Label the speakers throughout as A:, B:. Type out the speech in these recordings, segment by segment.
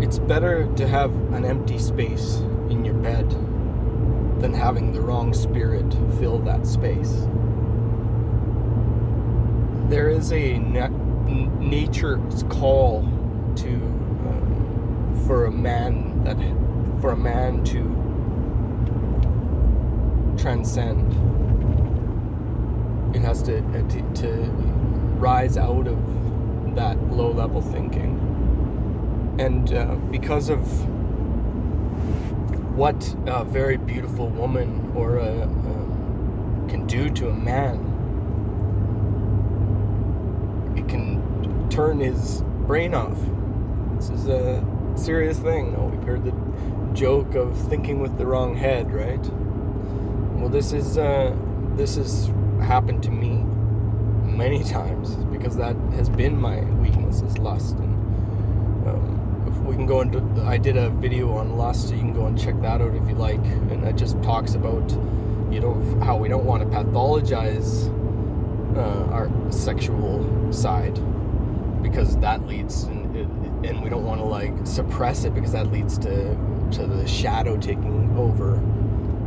A: It's better to have an empty space in your bed than having the wrong spirit fill that space. There is a nature's call to for a man to transcend. It has to rise out of that low-level thinking, and because of what a very beautiful woman or can do to a man, it can turn his brain off. This is a serious thing. We've heard the joke of thinking with the wrong head, right? Well, this has happened to me many times, because that has been my weakness, is lust. And if we can go into, I did a video on lust, so you can go and check that out if you like, and that just talks about, how we don't want to pathologize our sexual side, because that leads, and we don't want to suppress it, because that leads to the shadow taking over,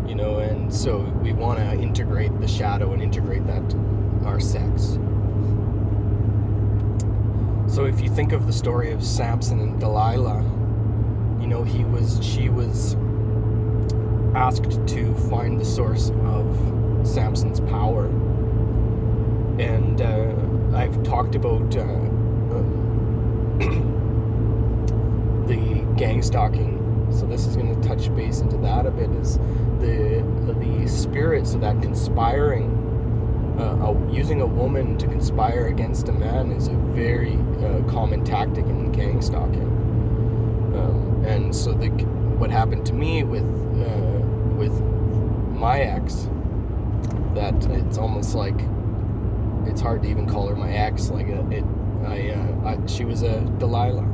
A: and so we want to integrate the shadow and integrate that our sex. So if you think of the story of Samson and Delilah, she was asked to find the source of Samson's power, and I've talked about the gang stalking. So this is going to touch base into that a bit, is the spirits of that conspiring, using a woman to conspire against a man is a very common tactic in gang stalking. And so what happened to me with my ex, that it's almost like it's hard to even call her my ex. She was a Delilah,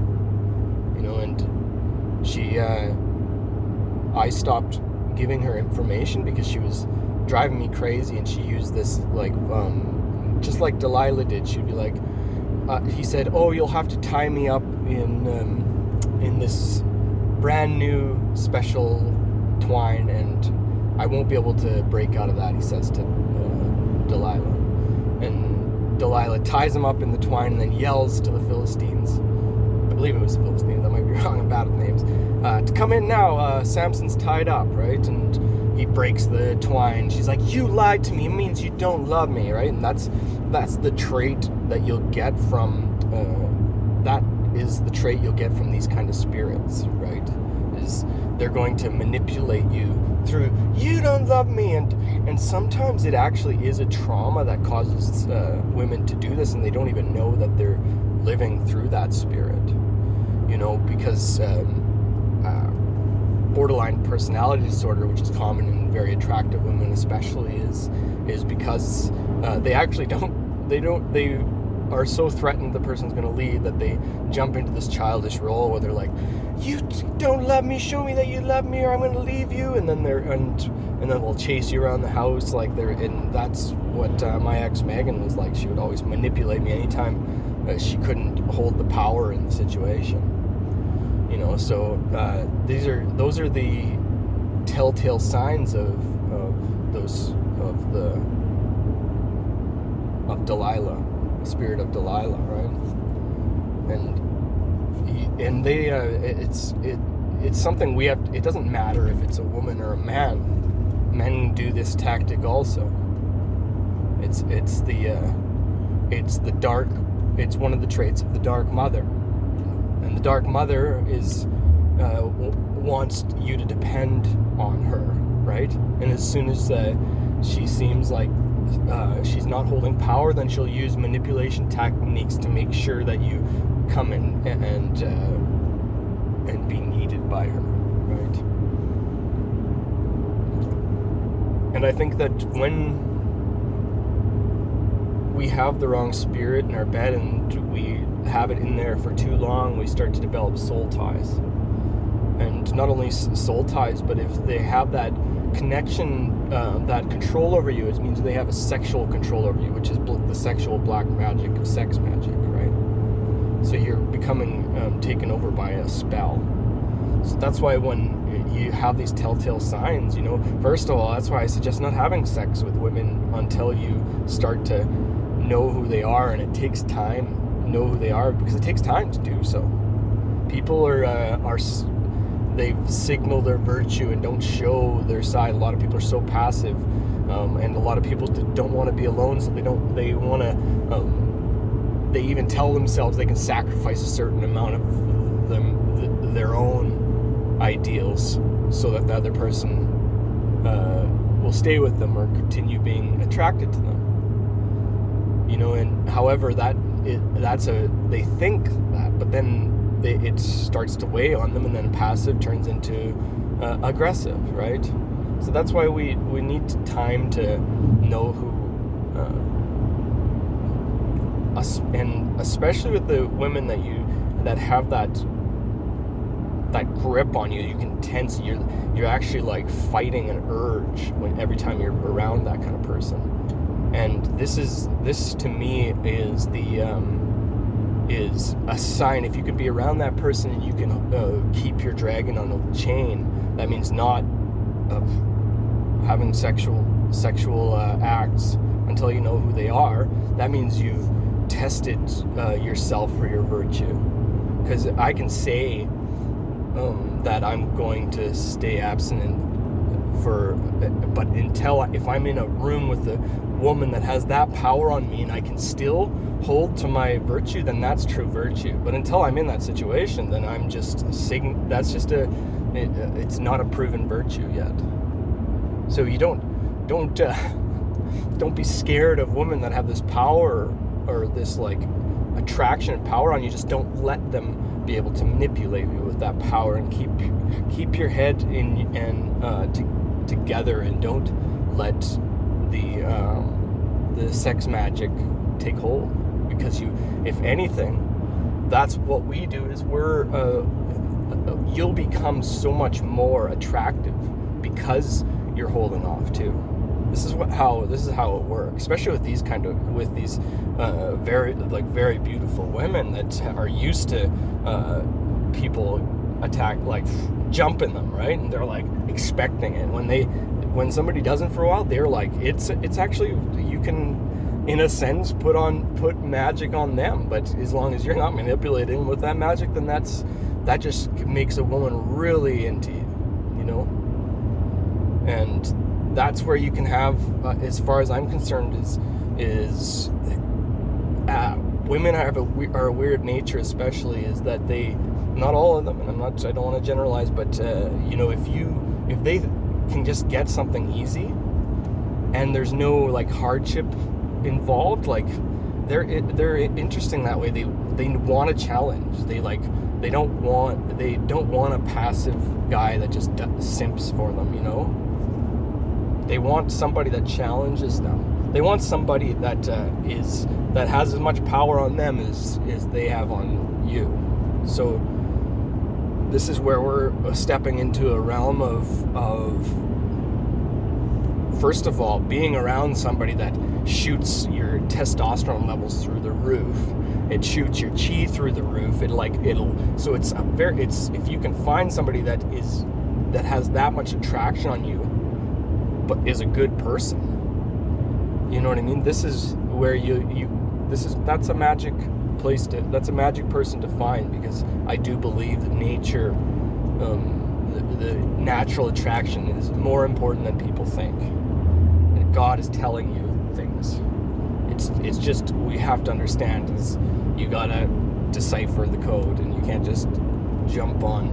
A: and I stopped giving her information because she was driving me crazy, and she used this just like Delilah did. She'd be like, he said, "Oh, you'll have to tie me up in this brand new special twine, and I won't be able to break out of that," he says to Delilah. And Delilah ties him up in the twine and then yells to the Philistines. I believe it was the Philistines, I might be wrong, I'm bad with names. To come in now, Samson's tied up, right? And he breaks the twine. She's like, "You lied to me, it means you don't love me," right? And that's the trait that you'll get from, that is the trait you'll get from these kind of spirits, right? Is they're going to manipulate you through, "You don't love me," and sometimes it actually is a trauma that causes women to do this, and they don't even know that they're living through that spirit, because borderline personality disorder, which is common in very attractive women especially, is because they are so threatened the person's going to leave that they jump into this childish role where they're like, "You don't love me, show me that you love me, or I'm going to leave you," and then and then they'll chase you around the house and that's what my ex Megan was like. She would always manipulate me anytime she couldn't hold the power in the situation. So those are the telltale signs of Delilah, the spirit of Delilah, right? And they it's something we have. It doesn't matter if it's a woman or a man. Men do this tactic also. It's one of the traits of the Dark Mother. And the Dark Mother wants you to depend on her, right? And as soon as she seems like she's not holding power, then she'll use manipulation techniques to make sure that you come in and be needed by her, right? And I think that when we have the wrong spirit in our bed and we have it in there for too long, we start to develop soul ties. And not only soul ties, but if they have that connection, that control over you, it means they have a sexual control over you, which is the sexual black magic of sex magic, right? So you're becoming taken over by a spell. So that's why when you have these telltale signs, first of all, that's why I suggest not having sex with women until you start to know who they are, and it takes time to know who they are, because it takes time to do so. People they've signaled their virtue and don't show their side. A lot of people are so passive, and a lot of people don't want to be alone, so they want to, they even tell themselves they can sacrifice a certain amount of their own ideals so that the other person will stay with them or continue being attracted to them. And however they think that, but then it starts to weigh on them, and then passive turns into aggressive, right? So that's why we need time to know who, and especially with the women that have that grip on you. You can tense. You're actually like fighting an urge every time you're around that kind of person. And this to me is is a sign. If you can be around that person and you can keep your dragon on a chain, that means not having sexual acts until you know who they are. That means you've tested yourself for your virtue. Because I can say that I'm going to stay abstinent but if I'm in a room with a woman that has that power on me and I can still hold to my virtue, then that's true virtue. But until I'm in that situation, then I'm just it's not a proven virtue yet. So you don't be scared of women that have this power or this like attraction and power on you. Just don't let them be able to manipulate you with that power, and keep your head together, and don't let the sex magic take hold. Because if anything, that's what we do, is you'll become so much more attractive because you're holding off too. This is how it works, especially with these very beautiful women that are used to people jumping them, right? And they're like expecting it. When somebody doesn't for a while, they're like, it's actually, you can, in a sense, put magic on them. But as long as you're not manipulating with that magic, then that just makes a woman really into you, And that's where you can have, as far as I'm concerned, is women are a weird nature, especially, is that they, not all of them, and I don't want to generalize, but if they can just get something easy and there's no like hardship involved, like they're interesting that way. They want a challenge. They don't want a passive guy that just simps for them, They want somebody that challenges them. They want somebody that has as much power on them as they have on you. So this is where we're stepping into a realm of first of all, being around somebody that shoots your testosterone levels through the roof. It shoots your chi through the roof. If you can find somebody that has that much attraction on you, but is a good person. You know what I mean? This is where that's a magic place that's a magic person to find, because I do believe that nature, the natural attraction is more important than people think. And God is telling you things. It's just, we have to understand is you gotta decipher the code, and you can't just jump on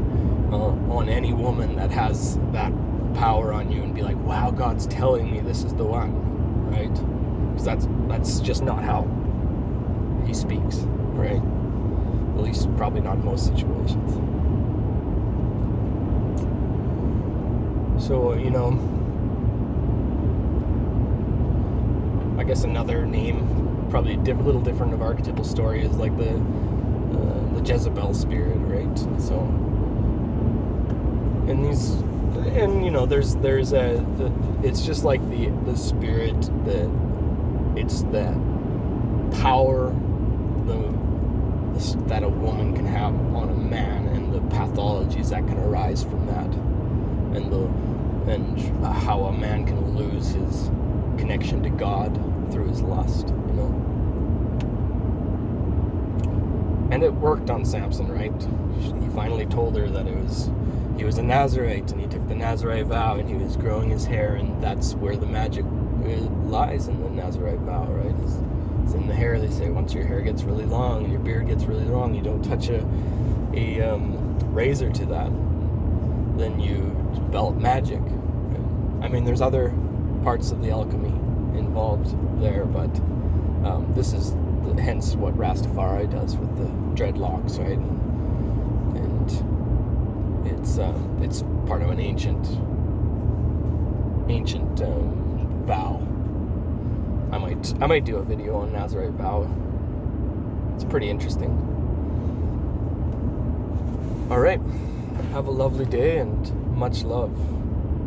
A: any woman that has that power on you and be like, wow, God's telling me this is the one, right? Because that's just not how he speaks, right? At least probably not in most situations. So, I guess another name, probably a little different of archetypal story, is like the Jezebel spirit, right? So, it's just like the spirit, it's the power, the that a woman can have on a man, and the pathologies that can arise from that, and how a man can lose his connection to God through his lust, you know. And it worked on Samson, right? He finally told her that he was a Nazarite, and he took the Nazarite vow, and he was growing his hair, and that's where the magic lies in the Nazarite vow, right? It's in the hair. They say once your hair gets really long and your beard gets really long, you don't touch a razor to that, then you develop magic. I mean, there's other parts of the alchemy involved there, but this is hence what Rastafari does with the dreadlocks, right? And it's part of an ancient vow. I might do a video on Nazarite vow. It's pretty interesting. All right, have a lovely day, and much love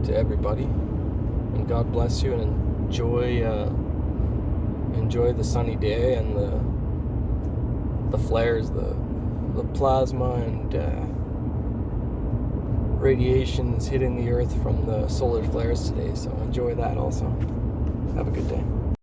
A: to everybody, and God bless you, and enjoy the sunny day and the flares, the plasma and radiations hitting the earth from the solar flares today. So enjoy that also. Have a good day.